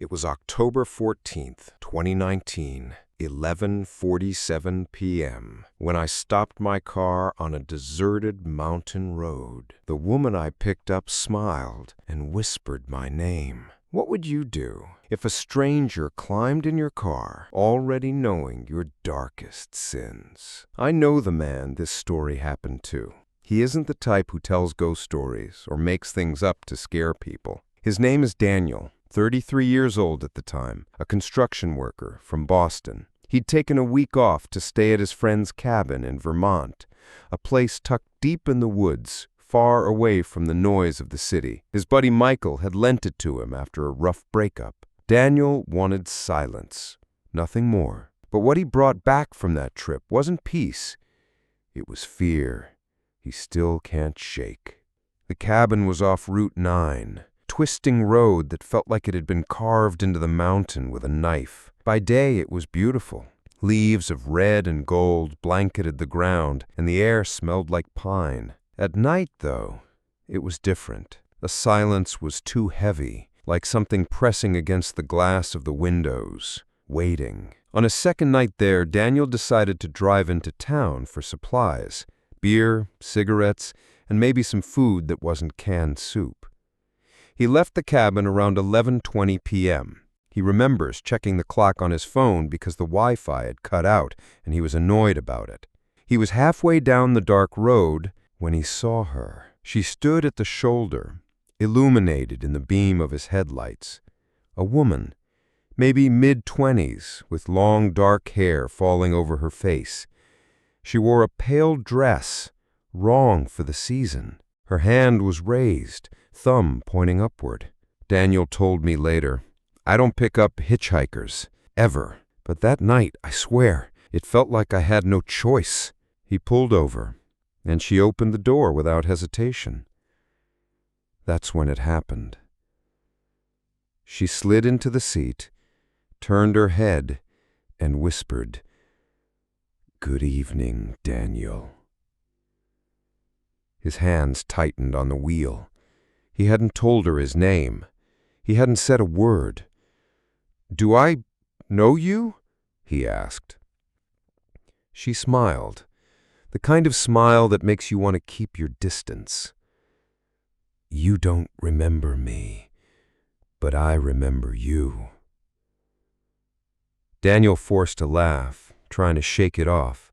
It was October 14th, 2019, 11:47 p.m., when I stopped my car on a deserted mountain road. The woman I picked up smiled and whispered my name. What would you do if a stranger climbed in your car, already knowing your darkest sins? I know the man this story happened to. He isn't the type who tells ghost stories or makes things up to scare people. His name is Daniel, 33 years old at the time, a construction worker from Boston. He'd taken a week off to stay at his friend's cabin in Vermont, a place tucked deep in the woods, far away from the noise of the city. His buddy Michael had lent it to him after a rough breakup. Daniel wanted silence, nothing more. But what he brought back from that trip wasn't peace. It was fear he still can't shake. The cabin was off Route 9, twisting road that felt like it had been carved into the mountain with a knife. By day it was beautiful. Leaves of red and gold blanketed the ground, and the air smelled like pine. At night, though, it was different. The silence was too heavy, like something pressing against the glass of the windows, waiting. On his second night there, Daniel decided to drive into town for supplies: beer, cigarettes, and maybe some food that wasn't canned soup. He left the cabin around 11:20 p.m. He remembers checking the clock on his phone because the Wi-Fi had cut out, and he was annoyed about it. He was halfway down the dark road when he saw her. She stood at the shoulder, illuminated in the beam of his headlights. A woman, maybe mid-20s, with long dark hair falling over her face. She wore a pale dress, wrong for the season. Her hand was raised, thumb pointing upward. Daniel told me later, "I don't pick up hitchhikers, ever. But that night, I swear, it felt like I had no choice." He pulled over, and she opened the door without hesitation. That's when it happened. She slid into the seat, turned her head, and whispered, "Good evening, Daniel." His hands tightened on the wheel. He hadn't told her his name. He hadn't said a word. "Do I know you?" he asked. She smiled, the kind of smile that makes you want to keep your distance. "You don't remember me, but I remember you." Daniel forced a laugh, trying to shake it off.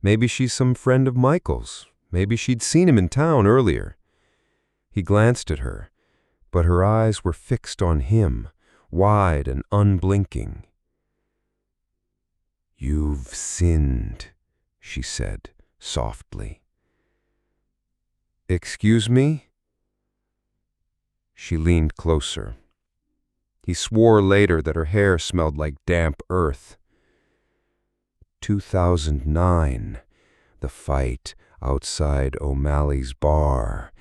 Maybe she's some friend of Michael's. Maybe she'd seen him in town earlier. He glanced at her, but her eyes were fixed on him, wide and unblinking. "You've sinned," she said softly. "Excuse me?" She leaned closer. He swore later that her hair smelled like damp earth. 2009, the fight outside O'Malley's bar.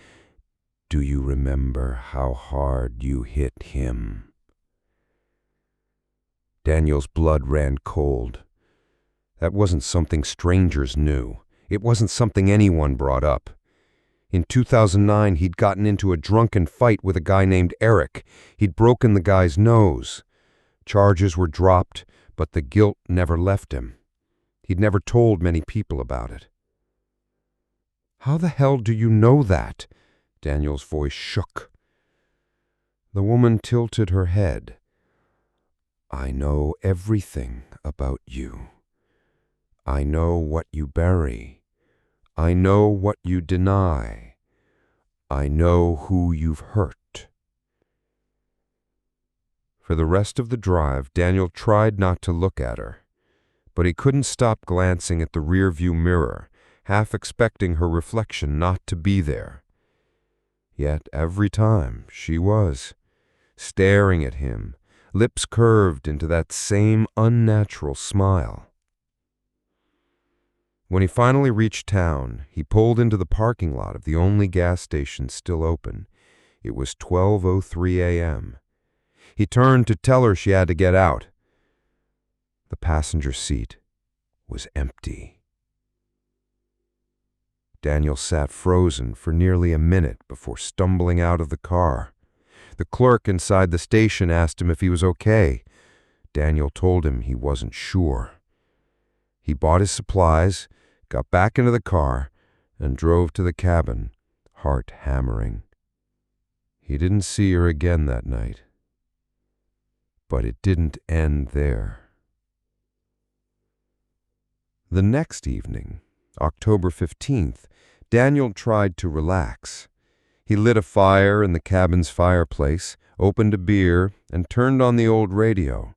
Do you remember how hard you hit him? Daniel's blood ran cold. That wasn't something strangers knew. It wasn't something anyone brought up. In 2009, he'd gotten into a drunken fight with a guy named Eric. He'd broken the guy's nose. Charges were dropped, but the guilt never left him. He'd never told many people about it. "How the hell do you know that?" Daniel's voice shook. The woman tilted her head. "I know everything about you. I know what you bury. I know what you deny. I know who you've hurt." For the rest of the drive, Daniel tried not to look at her, but he couldn't stop glancing at the rearview mirror, half expecting her reflection not to be there. Yet every time she was, staring at him, lips curved into that same unnatural smile. When he finally reached town, he pulled into the parking lot of the only gas station still open. It was 12:03 a.m. He turned to tell her she had to get out. The passenger seat was empty. Daniel sat frozen for nearly a minute before stumbling out of the car. The clerk inside the station asked him if he was okay. Daniel told him he wasn't sure. He bought his supplies, got back into the car, and drove to the cabin, heart hammering. He didn't see her again that night. But it didn't end there. The next evening, October 15th, Daniel tried to relax. He lit a fire in the cabin's fireplace, opened a beer, and turned on the old radio.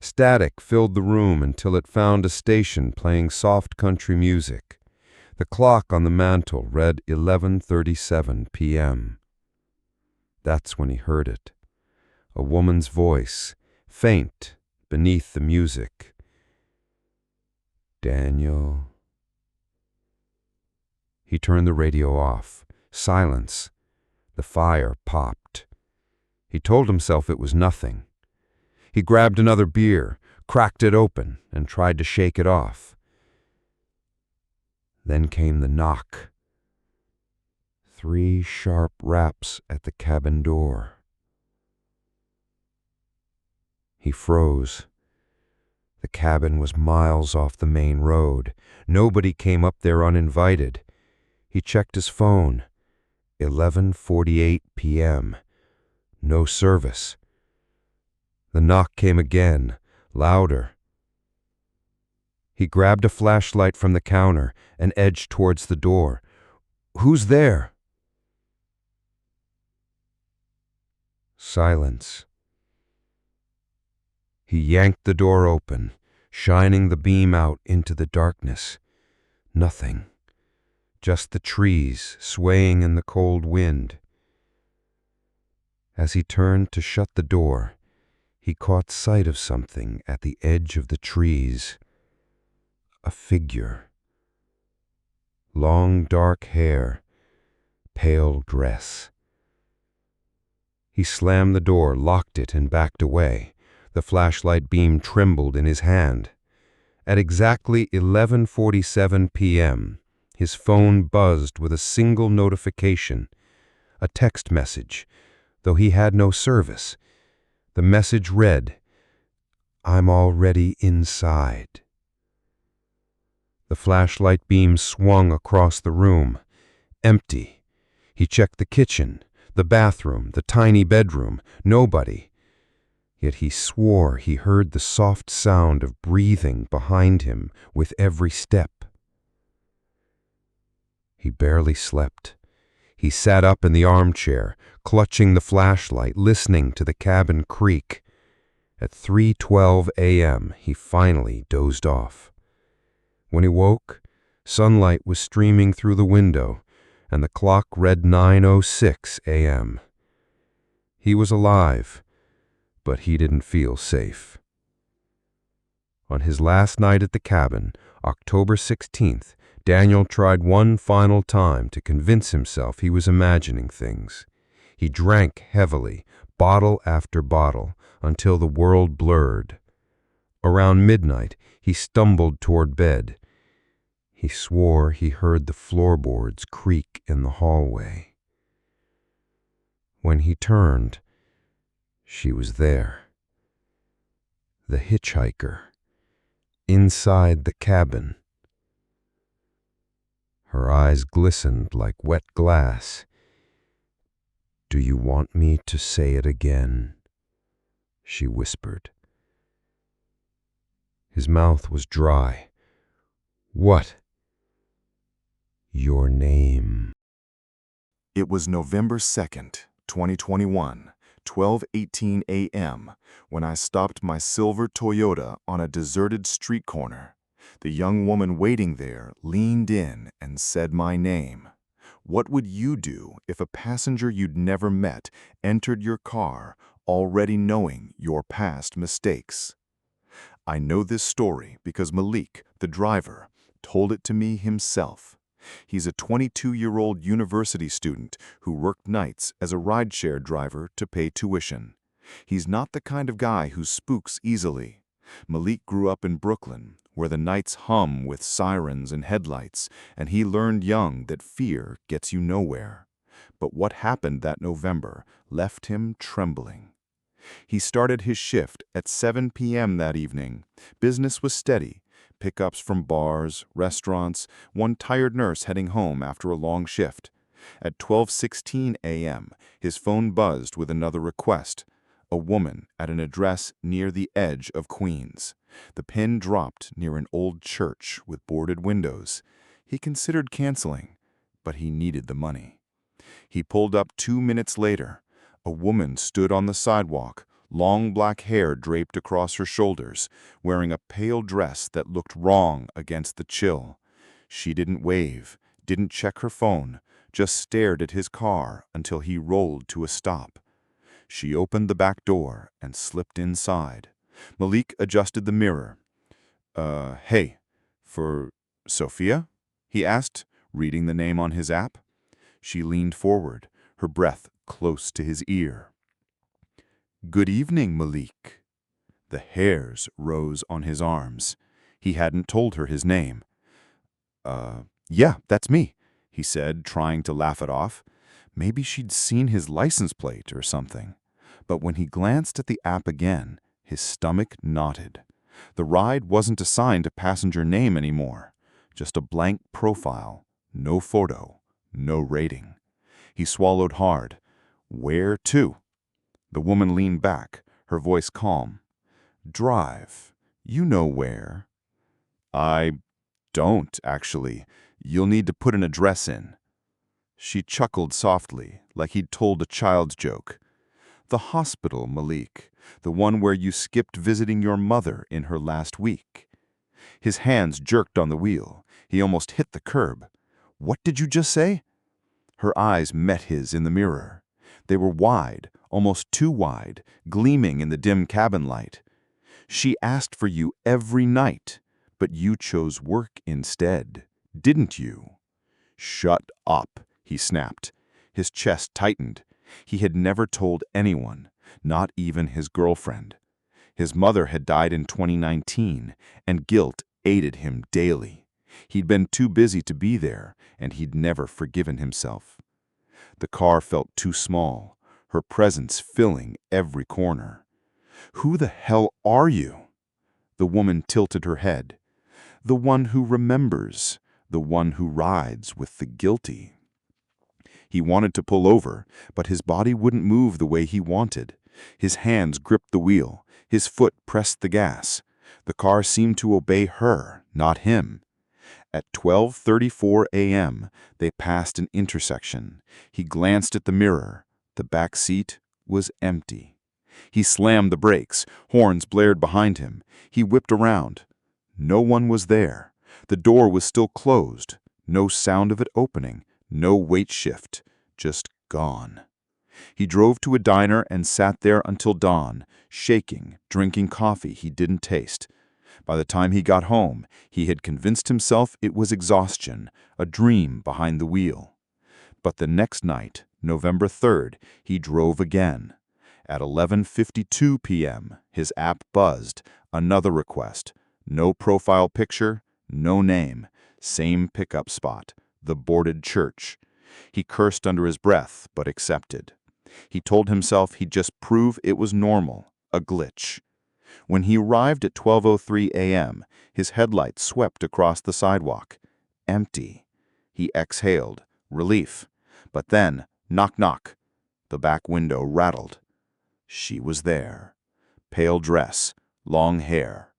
Static filled the room until it found a station playing soft country music. The clock on the mantel read 11:37 p.m. That's when he heard it. A woman's voice, faint beneath the music. Daniel. He turned the radio off. Silence. The fire popped. He told himself it was nothing. He grabbed another beer, cracked it open, and tried to shake it off. Then came the knock. 3 sharp raps at the cabin door. He froze. The cabin was miles off the main road. Nobody came up there uninvited. He checked his phone. 11:48 p.m. No service. The knock came again, louder. He grabbed a flashlight from the counter and edged towards the door. "Who's there?" Silence. He yanked the door open, shining the beam out into the darkness. Nothing. Just the trees swaying in the cold wind. As he turned to shut the door, he caught sight of something at the edge of the trees. A figure. Long dark hair, pale dress. He slammed the door, locked it, and backed away. The flashlight beam trembled in his hand. At exactly 11:47 p.m., his phone buzzed with a single notification, a text message, though he had no service. The message read, "I'm already inside." The flashlight beam swung across the room. Empty. He checked the kitchen, the bathroom, the tiny bedroom. Nobody. Yet he swore he heard the soft sound of breathing behind him with every step. He barely slept. He sat up in the armchair, clutching the flashlight, listening to the cabin creak. At 3:12 a.m., he finally dozed off. When he woke, sunlight was streaming through the window, and the clock read 9:06 a.m. He was alive, but he didn't feel safe. On his last night at the cabin, October 16th, Daniel tried one final time to convince himself he was imagining things. He drank heavily, bottle after bottle, until the world blurred. Around midnight, he stumbled toward bed. He swore he heard the floorboards creak in the hallway. When he turned, she was there. The hitchhiker, inside the cabin. Her eyes glistened like wet glass. "Do you want me to say it again?" she whispered. His mouth was dry. "What?" "Your name." It was November 2nd, 2021, 12:18 a.m., when I stopped my silver Toyota on a deserted street corner. The young woman waiting there leaned in and said my name. What would you do if a passenger you'd never met entered your car, already knowing your past mistakes? I know this story because Malik, the driver, told it to me himself. He's a 22-year-old university student who worked nights as a rideshare driver to pay tuition. He's not the kind of guy who spooks easily. Malik grew up in Brooklyn, where the nights hum with sirens and headlights, and he learned young that fear gets you nowhere. But what happened that November left him trembling. He started his shift at 7 p.m. that evening. Business was steady. Pickups from bars, restaurants, one tired nurse heading home after a long shift. At 12:16 a.m., his phone buzzed with another request. A woman at an address near the edge of Queens. The pin dropped near an old church with boarded windows. He considered canceling, but he needed the money. He pulled up 2 minutes later. A woman stood on the sidewalk, long black hair draped across her shoulders, wearing a pale dress that looked wrong against the chill. She didn't wave, didn't check her phone, just stared at his car until he rolled to a stop. She opened the back door and slipped inside. Malik adjusted the mirror. Hey, for Sophia?" he asked, reading the name on his app. She leaned forward, her breath close to his ear. "Good evening, Malik." The hairs rose on his arms. He hadn't told her his name. Yeah, that's me," he said, trying to laugh it off. Maybe she'd seen his license plate or something. But when he glanced at the app again, his stomach knotted. The ride wasn't assigned a passenger name anymore. Just a blank profile, no photo, no rating. He swallowed hard. "Where to?" The woman leaned back, her voice calm. "Drive. You know where." "I don't, actually. You'll need to put an address in." She chuckled softly, like he'd told a child's joke. "The hospital, Malik. The one where you skipped visiting your mother in her last week." His hands jerked on the wheel. He almost hit the curb. "What did you just say?" Her eyes met his in the mirror. They were wide, almost too wide, gleaming in the dim cabin light. "She asked for you every night, but you chose work instead, didn't you?" "Shut up," he snapped. His chest tightened. He had never told anyone, not even his girlfriend. His mother had died in 2019, and guilt aided him daily. He'd been too busy to be there, and he'd never forgiven himself. The car felt too small, her presence filling every corner. "Who the hell are you?" The woman tilted her head. "The one who remembers, the one who rides with the guilty." He wanted to pull over, but his body wouldn't move the way he wanted. His hands gripped the wheel, his foot pressed the gas. The car seemed to obey her, not him. At 12:34 a.m., they passed an intersection. He glanced at the mirror. The back seat was empty. He slammed the brakes. Horns blared behind him. He whipped around. No one was there. The door was still closed. No sound of it opening. No weight shift. Just gone. He drove to a diner and sat there until dawn, shaking, drinking coffee he didn't taste. By the time he got home, he had convinced himself it was exhaustion, a dream behind the wheel. But the next night, November 3rd, he drove again. At 11:52 p.m., his app buzzed. Another request. No profile picture, no name. Same pickup spot, the boarded church. He cursed under his breath, but accepted. He told himself he'd just prove it was normal, a glitch. When he arrived at 12:03 a.m., his headlights swept across the sidewalk. Empty. He exhaled, relief. But then, knock knock. The back window rattled. She was there. Pale dress, long hair.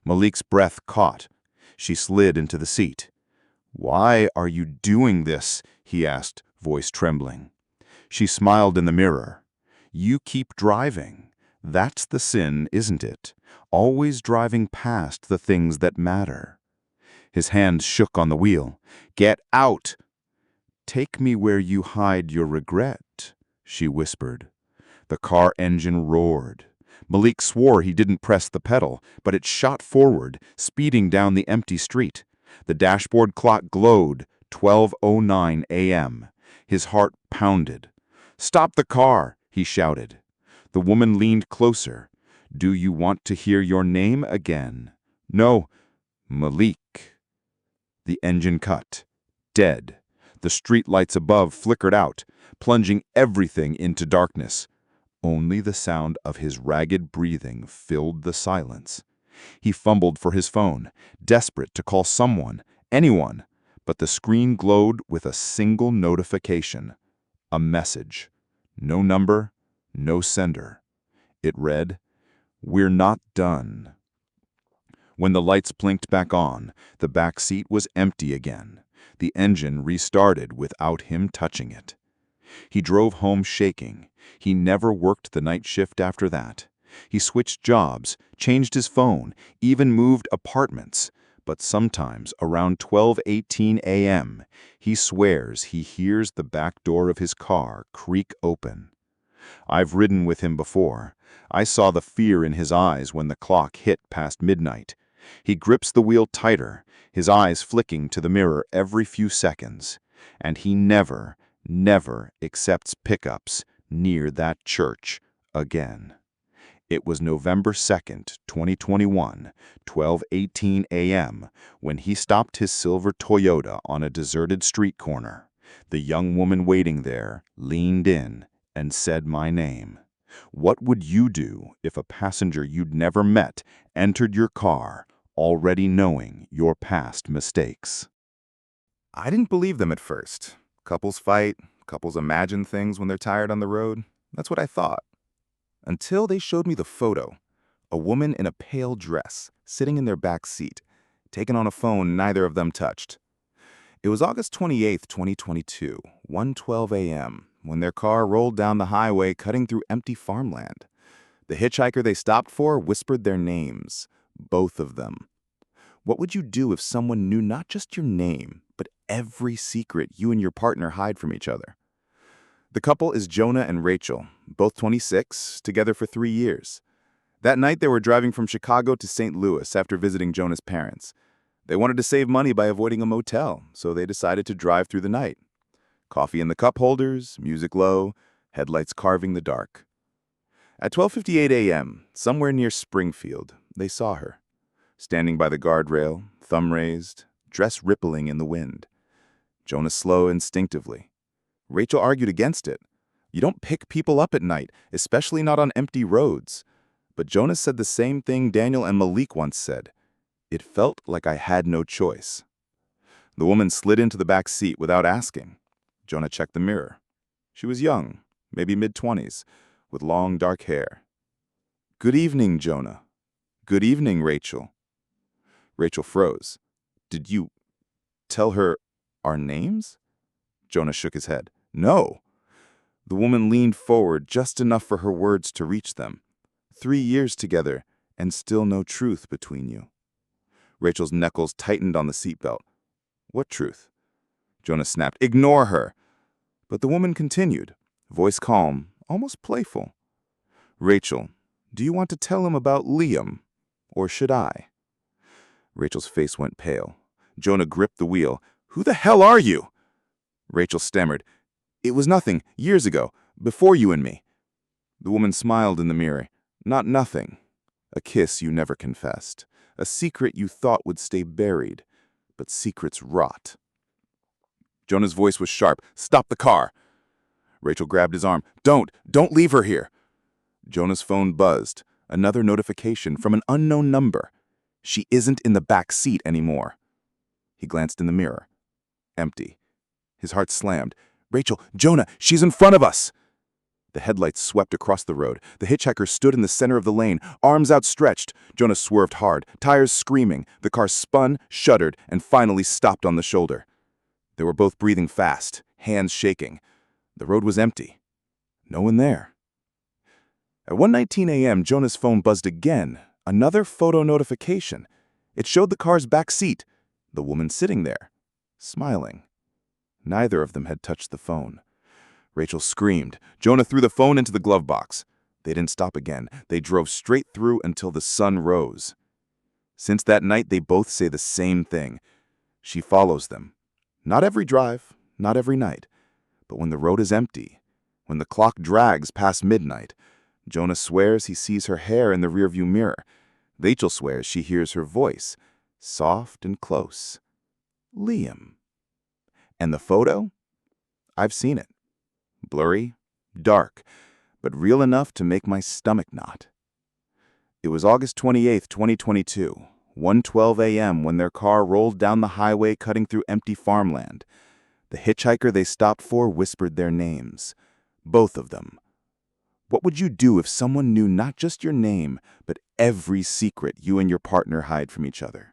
Malik's breath caught. She slid into the seat. "Why are you doing this?" he asked, voice trembling. She smiled in the mirror. "You keep driving. That's the sin, isn't it? Always driving past the things that matter." His hands shook on the wheel. "Get out!" "Take me where you hide your regret," she whispered. The car engine roared. Malik swore he didn't press the pedal, but it shot forward, speeding down the empty street. The dashboard clock glowed, 12:09 a.m. His heart pounded. "Stop the car!" he shouted. The woman leaned closer. "Do you want to hear your name again?" "No." "Malik." The engine cut. Dead. The street lights above flickered out, plunging everything into darkness. Only the sound of his ragged breathing filled the silence. He fumbled for his phone, desperate to call someone, anyone, but the screen glowed with a single notification. A message. No number, no sender. It read, "We're not done." When the lights blinked back on, the back seat was empty again. The engine restarted without him touching it. He drove home shaking. He never worked the night shift after that. He switched jobs, changed his phone, even moved apartments. But sometimes, around 12:18 a.m., he swears he hears the back door of his car creak open. I've ridden with him before. I saw the fear in his eyes when the clock hit past midnight. He grips the wheel tighter, his eyes flicking to the mirror every few seconds. And he never accepts pickups near that church again. It was November 2nd, 2021, 12:18 a.m., when he stopped his silver Toyota on a deserted street corner. The young woman waiting there leaned in and said my name. What would you do if a passenger you'd never met entered your car, already knowing your past mistakes? I didn't believe them at first. Couples fight, couples imagine things when they're tired on the road. That's what I thought. Until they showed me the photo. A woman in a pale dress, sitting in their back seat, taken on a phone neither of them touched. It was August 28th, 2022, 1:12 a.m., when their car rolled down the highway cutting through empty farmland. The hitchhiker they stopped for whispered their names, both of them. What would you do if someone knew not just your name, but every secret you and your partner hide from each other? The couple is Jonah and Rachel, both 26, together for 3 years. That night they were driving from Chicago to St. Louis after visiting Jonah's parents. They wanted to save money by avoiding a motel, so they decided to drive through the night. Coffee in the cup holders, music low, headlights carving the dark. At 12:58 a.m., somewhere near Springfield, they saw her. Standing by the guardrail, thumb raised, dress rippling in the wind. Jonah slowed instinctively. Rachel argued against it. You don't pick people up at night, especially not on empty roads. But Jonah said the same thing Daniel and Malik once said. It felt like I had no choice. The woman slid into the back seat without asking. Jonah checked the mirror. She was young, maybe mid-20s, with long dark hair. Good evening, Jonah. Good evening, Rachel. Rachel froze. Did you tell her our names? Jonah shook his head. No. The woman leaned forward just enough for her words to reach them. 3 years together, and still no truth between you. Rachel's knuckles tightened on the seatbelt. What truth? Jonah snapped. Ignore her. But the woman continued, voice calm, almost playful. Rachel, do you want to tell him about Liam? Or should I? Rachel's face went pale. Jonah gripped the wheel. Who the hell are you? Rachel stammered. It was nothing, years ago, before you and me. The woman smiled in the mirror. Not nothing. A kiss you never confessed. A secret you thought would stay buried. But secrets rot. Jonah's voice was sharp. Stop the car. Rachel grabbed his arm. Don't leave her here. Jonah's phone buzzed. Another notification from an unknown number. She isn't in the back seat anymore. He glanced in the mirror. Empty. His heart slammed. Rachel, Jonah, she's in front of us! The headlights swept across the road. The hitchhiker stood in the center of the lane, arms outstretched. Jonah swerved hard, tires screaming. The car spun, shuddered, and finally stopped on the shoulder. They were both breathing fast, hands shaking. The road was empty. No one there. At 1:19 a.m., Jonah's phone buzzed again. Another photo notification. It showed the car's back seat. The woman sitting there, smiling. Neither of them had touched the phone. Rachel screamed. Jonah threw the phone into the glove box. They didn't stop again. They drove straight through until the sun rose. Since that night, they both say the same thing. She follows them. Not every drive, not every night. But when the road is empty, when the clock drags past midnight, Jonah swears he sees her hair in the rearview mirror. Rachel swears she hears her voice, soft and close. Liam. And the photo? I've seen it. Blurry, dark, but real enough to make my stomach knot. It was August 28, 2022, 1:12 a.m. when their car rolled down the highway cutting through empty farmland. The hitchhiker they stopped for whispered their names. Both of them. What would you do if someone knew not just your name, but every secret you and your partner hide from each other?